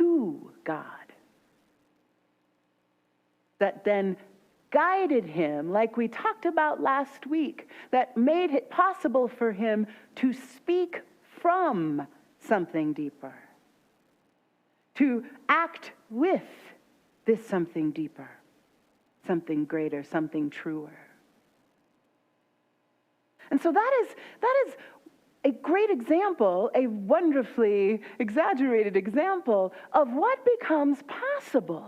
to God that then guided him, like we talked about last week, that made it possible for him to speak from something deeper, to act with this something deeper, something greater, something truer. And so that is a great example, a wonderfully exaggerated example of what becomes possible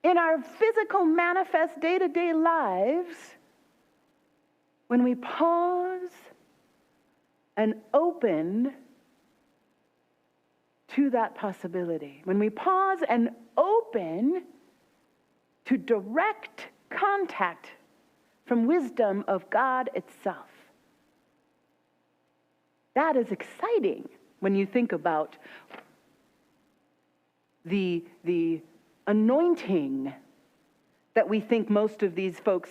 in our physical, manifest, day-to-day lives when we pause and open to that possibility. When we pause and open to direct contact from wisdom of God itself. That is exciting when you think about the anointing that we think most of these folks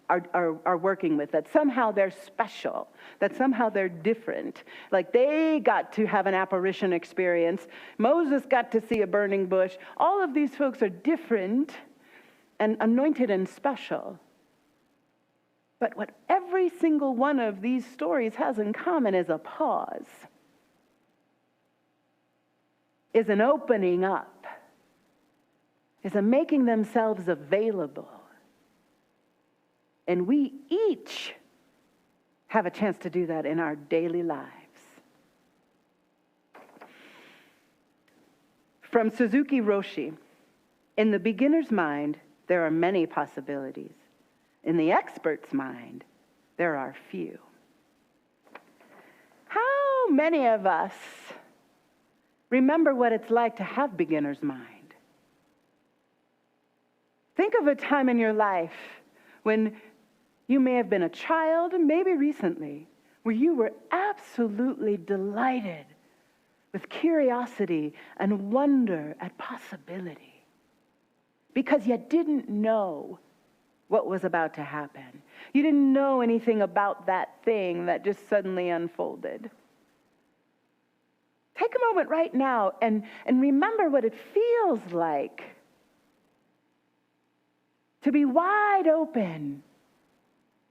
are working with, that somehow they're special, that somehow they're different. Like they got to have an apparition experience. Moses got to see a burning bush. All of these folks are different and anointed and special. But what every single one of these stories has in common is a pause, is an opening up, is a making themselves available. And we each have a chance to do that in our daily lives. From Suzuki Roshi, in the beginner's mind, there are many possibilities. In the expert's mind, there are few. How many of us remember what it's like to have beginner's mind? Think of a time in your life when you may have been a child, maybe recently, where you were absolutely delighted with curiosity and wonder at possibility because you didn't know what was about to happen. You didn't know anything about that thing that just suddenly unfolded. Take a moment right now and remember what it feels like to be wide open,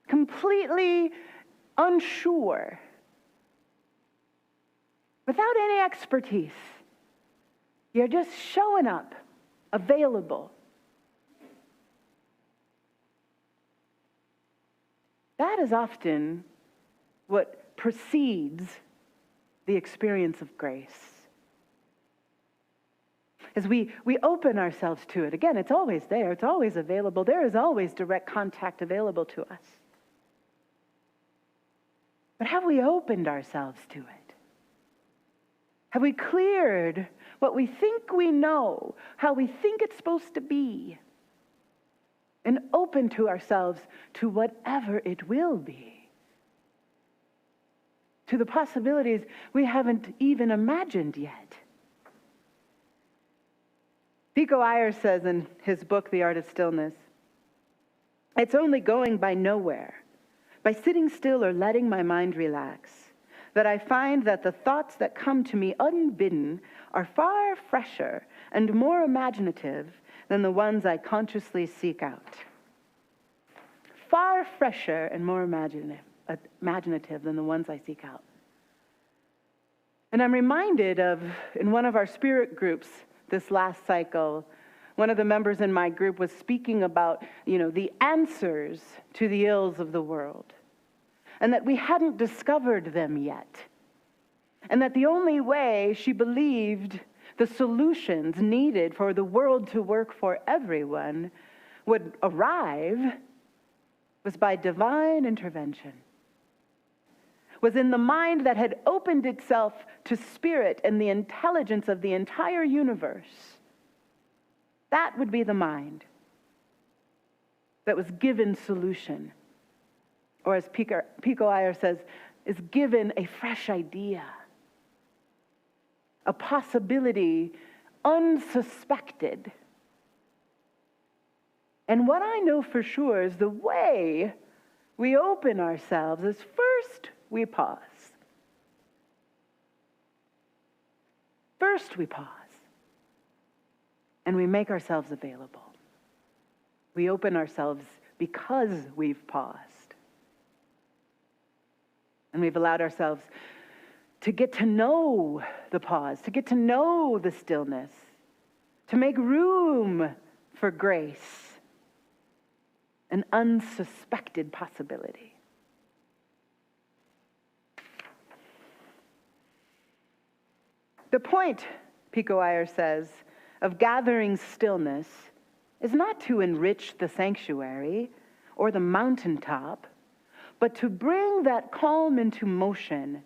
completely unsure, without any expertise. You're just showing up, available. That is often what precedes the experience of grace. As we open ourselves to it, again, it's always there, it's always available. There is always direct contact available to us. But have we opened ourselves to it? Have we cleared what we think we know, how we think it's supposed to be, and open to ourselves to whatever it will be, to the possibilities we haven't even imagined yet? Pico Iyer says in his book, The Art of Stillness, it's only going by nowhere, by sitting still or letting my mind relax, that I find that the thoughts that come to me unbidden are far fresher and more imaginative than the ones I consciously seek out. Far fresher and more imaginative than the ones I seek out. And I'm reminded of, in one of our spirit groups this last cycle, one of the members in my group was speaking about, the answers to the ills of the world, and that we hadn't discovered them yet. And that the only way she believed the solutions needed for the world to work for everyone would arrive was by divine intervention. Was in the mind that had opened itself to spirit and the intelligence of the entire universe. That would be the mind that was given solution. Or as Pico Iyer says, is given a fresh idea, a possibility unsuspected. And what I know for sure is the way we open ourselves is first we pause. First we pause, and we make ourselves available. We open ourselves because we've paused. And we've allowed ourselves to get to know the pause, to get to know the stillness, to make room for grace, an unsuspected possibility. The point, Pico Iyer says, of gathering stillness is not to enrich the sanctuary or the mountaintop, but to bring that calm into motion,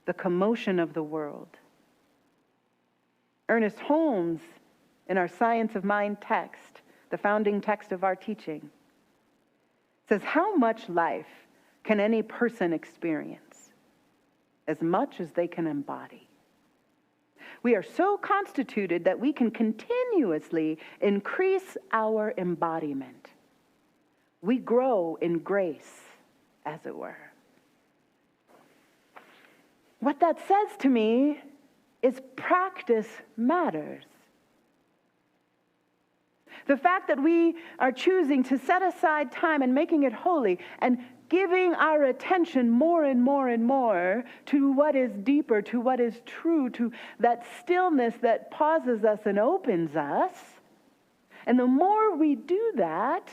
the commotion of the world. Ernest Holmes, in our Science of Mind text, the founding text of our teaching, says, how much life can any person experience? As much as they can embody. We are so constituted that we can continuously increase our embodiment. We grow in grace, as it were. What that says to me is practice matters. The fact that we are choosing to set aside time and making it holy and giving our attention more and more and more to what is deeper, to what is true, to that stillness that pauses us and opens us. And the more we do that,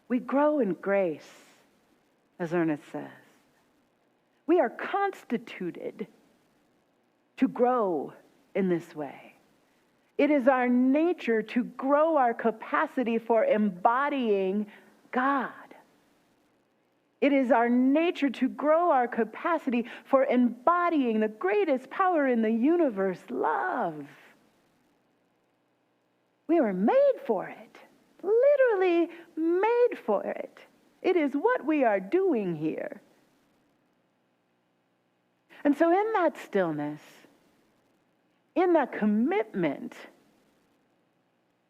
we grow in grace, as Ernest says. We are constituted to grow in this way. It is our nature to grow our capacity for embodying God. It is our nature to grow our capacity for embodying the greatest power in the universe, love. We were made for it, literally made for it. It is what we are doing here. And so in that stillness, in that commitment,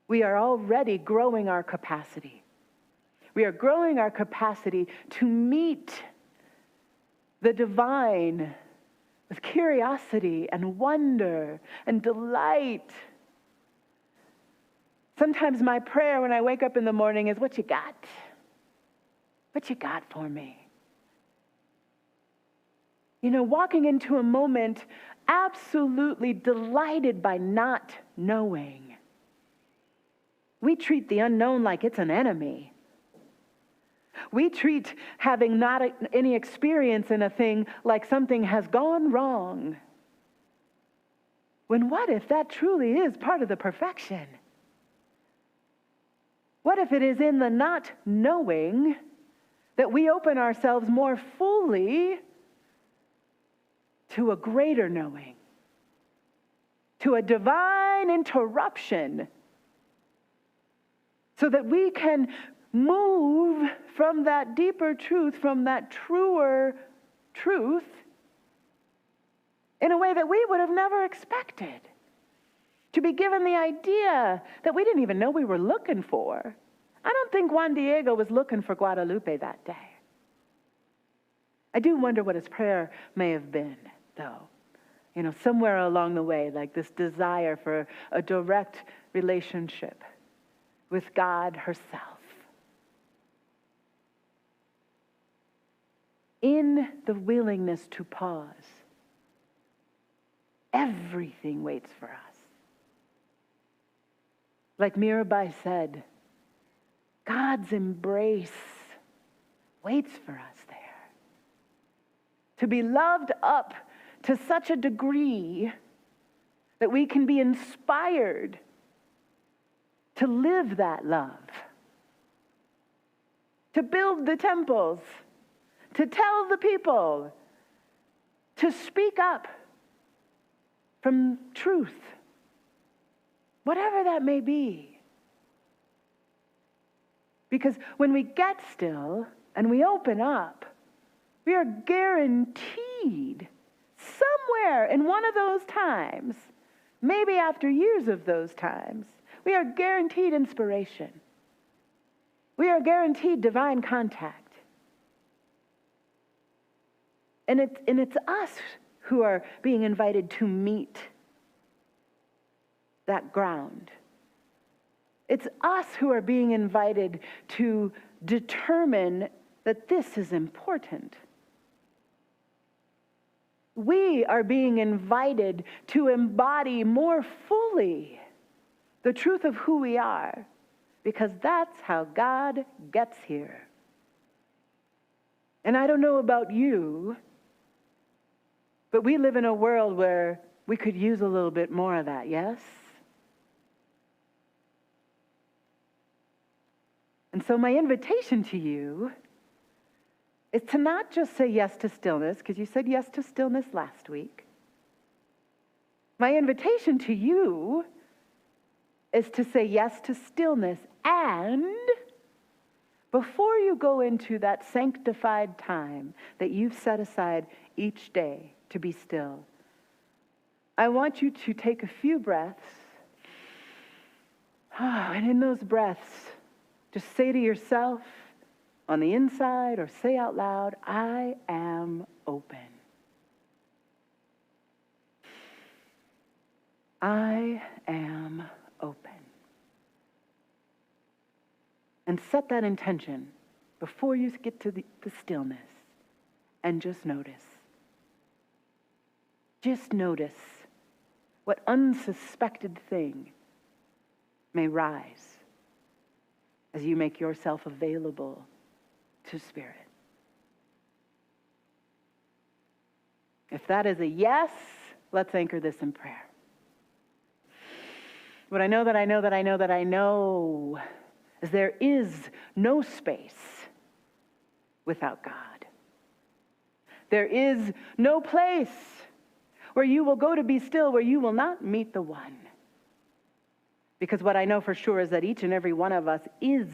we are already growing our capacity. We are growing our capacity to meet the divine with curiosity and wonder and delight. Sometimes my prayer when I wake up in the morning is, what you got? What you got for me? You know, walking into a moment absolutely delighted by not knowing. We treat the unknown like it's an enemy. We treat having not any experience in a thing like something has gone wrong. When what if that truly is part of the perfection? What if it is in the not knowing that we open ourselves more fully to a greater knowing, to a divine interruption, so that we can move from that deeper truth, from that truer truth, in a way that we would have never expected. To be given the idea that we didn't even know we were looking for. I don't think Juan Diego was looking for Guadalupe that day. I do wonder what his prayer may have been, though. You know, somewhere along the way, like this desire for a direct relationship with God herself. In the willingness to pause, everything waits for us. Like Mirabai said, God's embrace waits for us there. To be loved up to such a degree that we can be inspired to live that love. To build the temples, to tell the people, to speak up from truth, whatever that may be. Because when we get still and we open up, we are guaranteed somewhere in one of those times, maybe after years of those times, we are guaranteed inspiration. We are guaranteed divine contact. And it's us who are being invited to meet that ground. It's us who are being invited to determine that this is important. We are being invited to embody more fully the truth of who we are, because that's how God gets here. And I don't know about you, but we live in a world where we could use a little bit more of that, yes? And so my invitation to you is to not just say yes to stillness, because you said yes to stillness last week. My invitation to you is to say yes to stillness, and before you go into that sanctified time that you've set aside each day to be still, I want you to take a few breaths, and in those breaths, just say to yourself on the inside, or say out loud, I am open. I am open. And set that intention before you get to the stillness, and just notice. Just notice what unsuspected thing may rise as you make yourself available to Spirit. If that is a yes, let's anchor this in prayer. What I know is there is no space without God. There is no place where you will go to be still, where you will not meet the one. Because what I know for sure is that each and every one of us is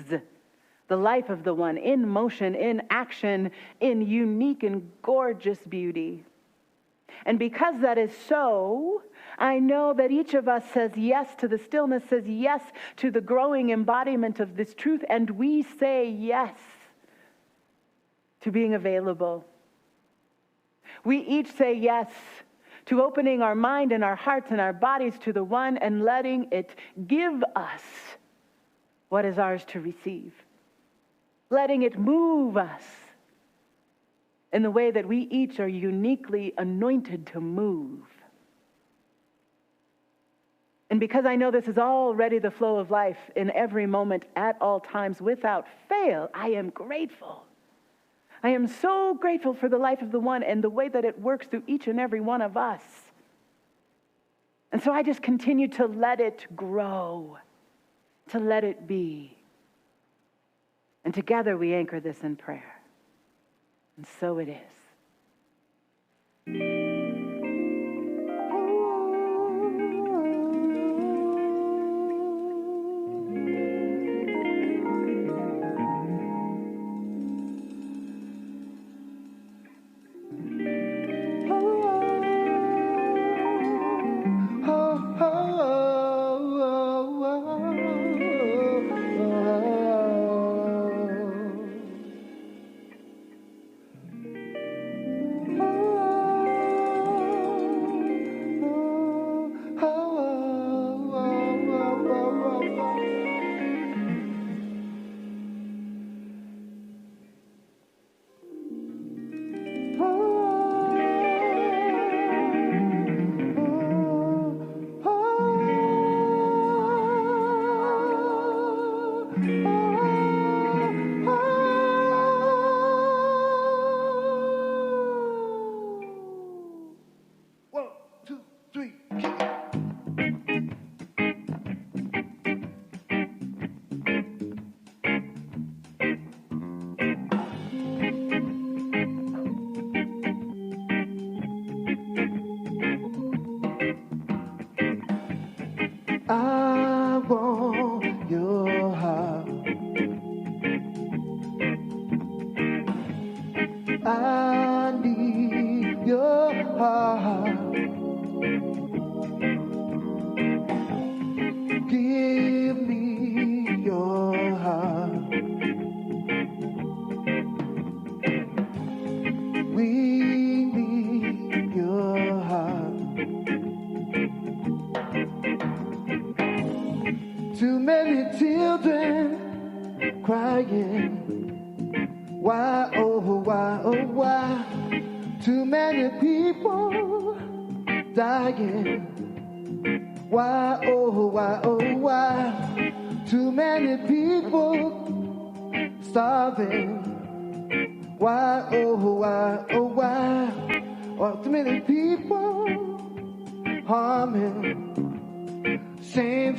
the life of the one, in motion, in action, in unique and gorgeous beauty. And because that is so, I know that each of us says yes to the stillness, says yes to the growing embodiment of this truth, and we say yes to being available. We each say yes to opening our mind and our hearts and our bodies to the one and letting it give us what is ours to receive. Letting it move us in the way that we each are uniquely anointed to move. And because I know this is already the flow of life in every moment, at all times, without fail, I am grateful. I am so grateful for the life of the one and the way that it works through each and every one of us. And so I just continue to let it grow, to let it be. And together we anchor this in prayer. And so it is. I want your heart. I need your heart. Give me your heart. We need your heart. Why, oh, why? Too many people dying. Why, oh, why? Too many people starving. Why, oh, why? Oh, too many people harming. Shame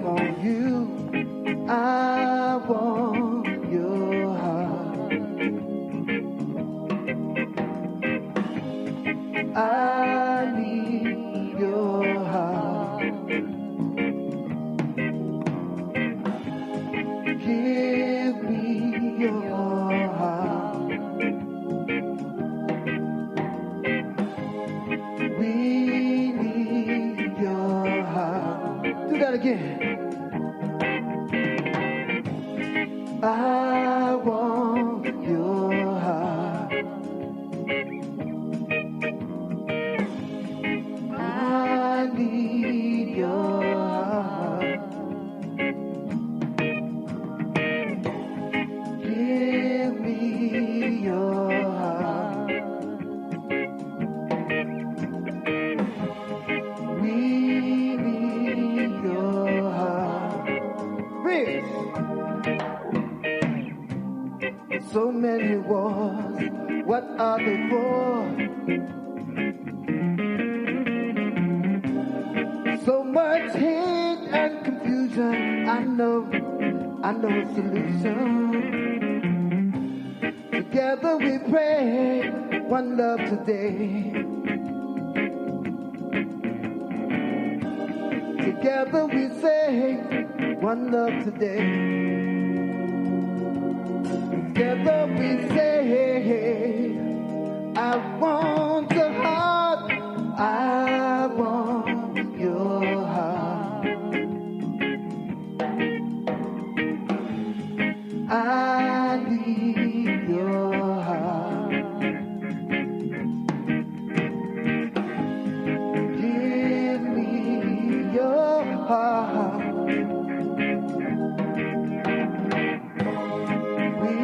on you. I want your heart. I need your heart. Give me your heart. We need your heart. Do that again. I want your heart. I need your heart. Give me your heart. We need your heart. Rich. So many wars, what are they for? So much hate and confusion. I know a solution. Together we pray, one love today. Together we say, one love today. Together we say, I want your heart. I want your heart. I need your heart. Give me your heart. We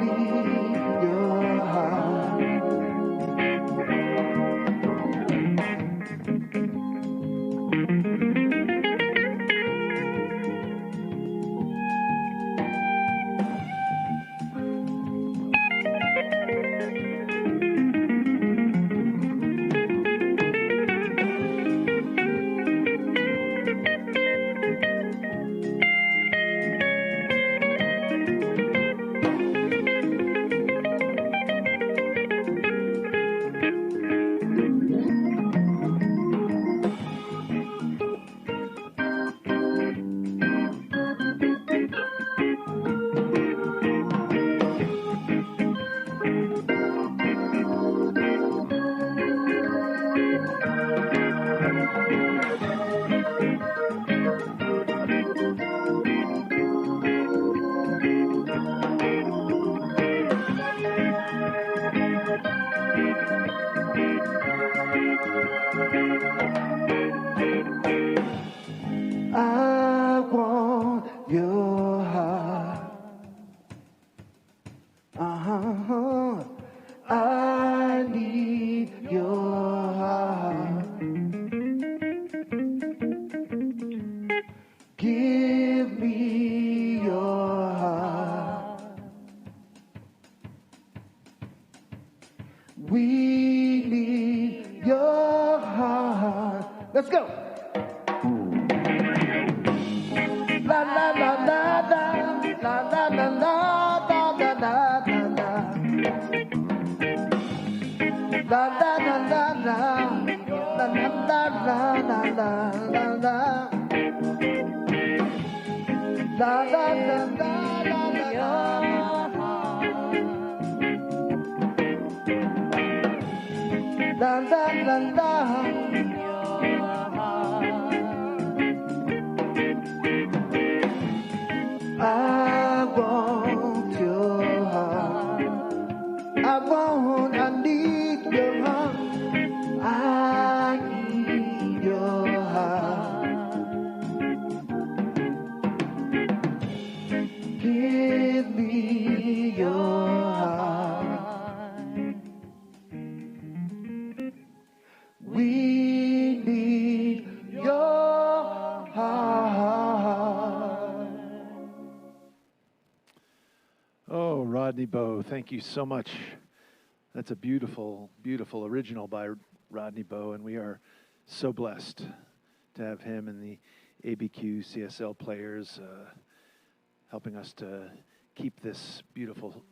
need your heart. I want your heart. I need your heart. Give me your heart. We need your heart. Let's go. La la la la la la la la la la la la la. La la la la la la la la la la la. La la la la la la la la la. I want your heart. I need your heart. I need your heart. Give me your Rodney Bowe, thank you so much. That's a beautiful, beautiful original by Rodney Bowe, and we are so blessed to have him and the ABQCSL players helping us to keep this beautiful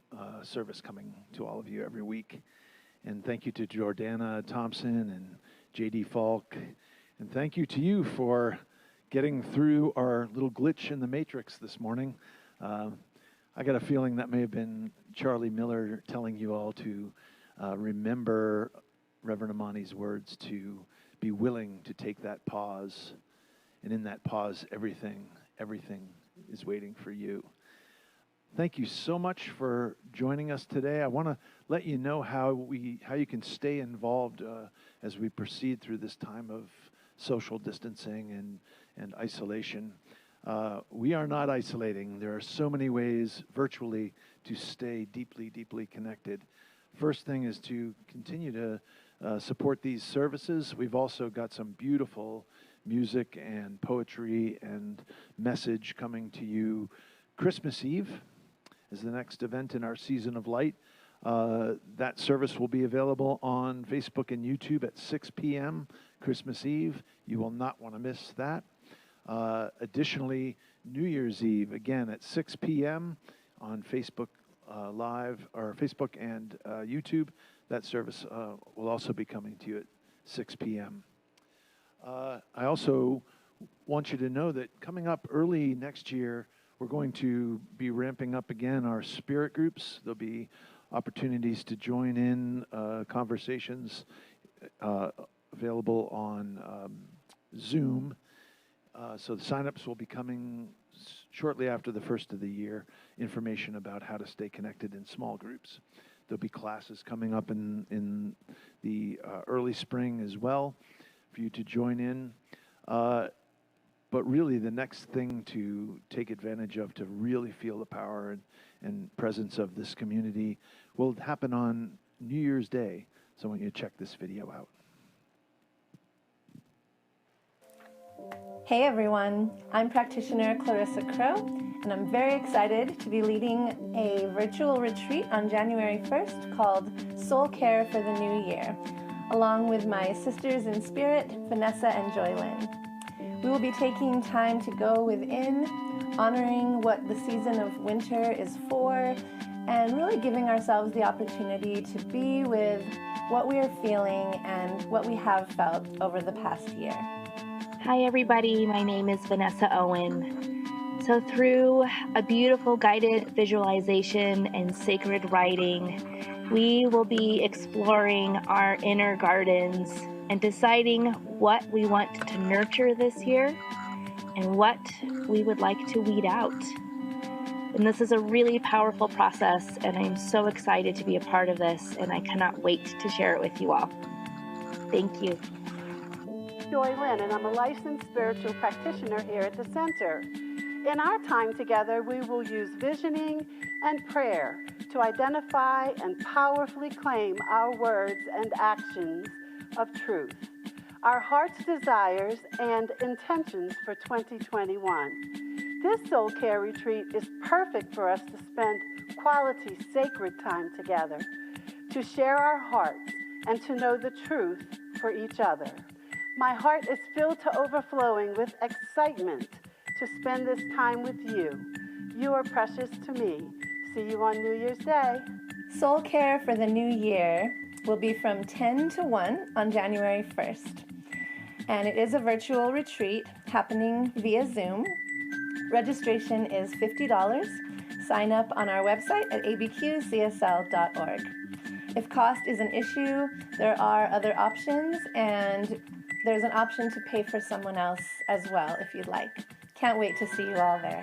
service coming to all of you every week. And thank you to Jordana Thompson and J.D. Falk. And thank you to you for getting through our little glitch in the matrix this morning. I got a feeling that may have been Charlie Miller telling you all to remember Reverend Amani's words to be willing to take that pause. And in that pause, everything is waiting for you. Thank you so much for joining us today. I want to let you know how you can stay involved as we proceed through this time of social distancing and isolation. We are not isolating. There are so many ways virtually to stay deeply, deeply connected. First thing is to continue to support these services. We've also got some beautiful music and poetry and message coming to you. Christmas Eve is the next event in our Season of Light. That service will be available on Facebook and YouTube at 6 p.m. Christmas Eve. You will not want to miss that. Additionally, New Year's Eve, again at 6 p.m. on Facebook Live, or Facebook and YouTube. That service will also be coming to you at 6 p.m. I also want you to know that coming up early next year, we're going to be ramping up again our spirit groups. There'll be opportunities to join in conversations available on Zoom. So the signups will be coming shortly after the first of the year, information about how to stay connected in small groups. There'll be classes coming up in the early spring as well for you to join in. But really the next thing to take advantage of to really feel the power and presence of this community will happen on New Year's Day. So I want you to check this video out. Hey everyone, I'm practitioner Clarissa Crow, and I'm very excited to be leading a virtual retreat on January 1st called Soul Care for the New Year, along with my sisters in spirit, Vanessa and Joylyn. We will be taking time to go within, honoring what the season of winter is for, and really giving ourselves the opportunity to be with what we are feeling and what we have felt over the past year. Hi everybody, my name is Vanessa Owen. So through a beautiful guided visualization and sacred writing, we will be exploring our inner gardens and deciding what we want to nurture this year and what we would like to weed out. And this is a really powerful process, and I'm so excited to be a part of this, and I cannot wait to share it with you all. Thank you. Joy Lynn, and I'm a licensed spiritual practitioner here at the center. In our time together, we will use visioning and prayer to identify and powerfully claim our words and actions of truth, our heart's desires and intentions for 2021. This soul care retreat is perfect for us to spend quality sacred time together, to share our hearts and to know the truth for each other. My heart is filled to overflowing with excitement to spend this time with you. You are precious to me. See you on New Year's Day. Soul Care for the New Year will be from 10 to 1 on January 1st. And it is a virtual retreat happening via Zoom. Registration is $50. Sign up on our website at abqcsl.org. If cost is an issue, there are other options, and there's an option to pay for someone else as well if you'd like. Can't wait to see you all there.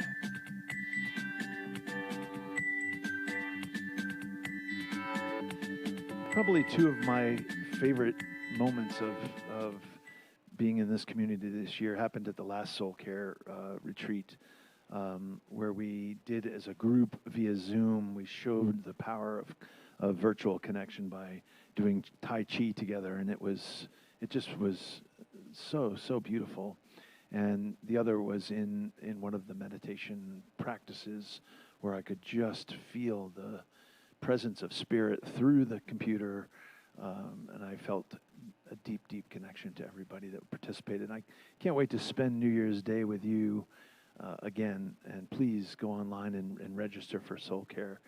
Probably two of my favorite moments of being in this community this year happened at the last Soul Care retreat, where we did as a group via Zoom. We showed the power of virtual connection by doing Tai Chi together, and it just was so beautiful. And the other was in one of the meditation practices where I could just feel the presence of Spirit through the computer, and I felt a deep, deep connection to everybody that participated. I can't wait to spend New Year's Day with you again, and please go online and register for Soul Care.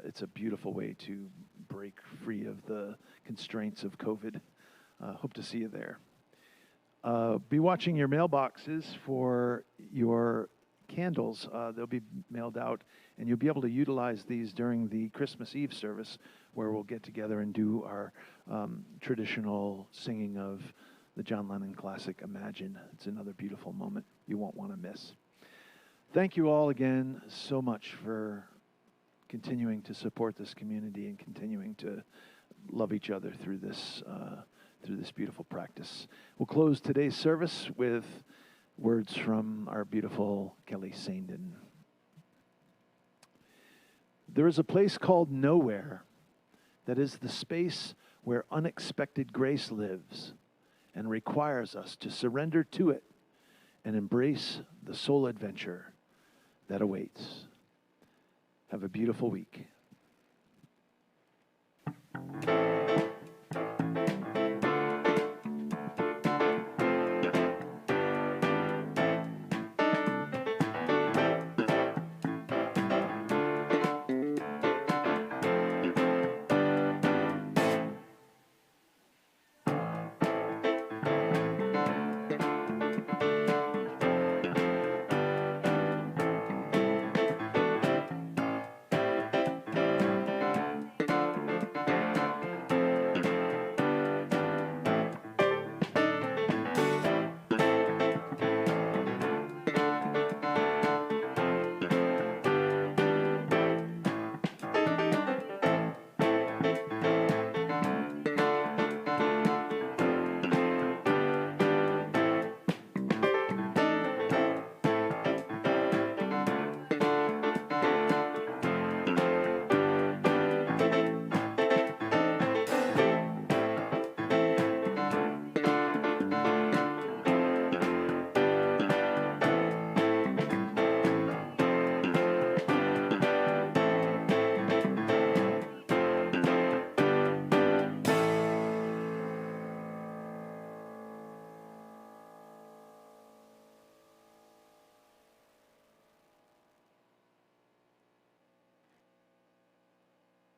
It's a beautiful way to break free of the constraints of COVID. Hope to see you there. Be watching your mailboxes for your candles. They'll be mailed out, and you'll be able to utilize these during the Christmas Eve service, where we'll get together and do our traditional singing of the John Lennon classic, Imagine. It's another beautiful moment you won't want to miss. Thank you all again so much for continuing to support this community and continuing to love each other through this beautiful practice. We'll close today's service with words from our beautiful Kelly Sandin. There is a place called nowhere that is the space where unexpected grace lives and requires us to surrender to it and embrace the soul adventure that awaits. Have a beautiful week.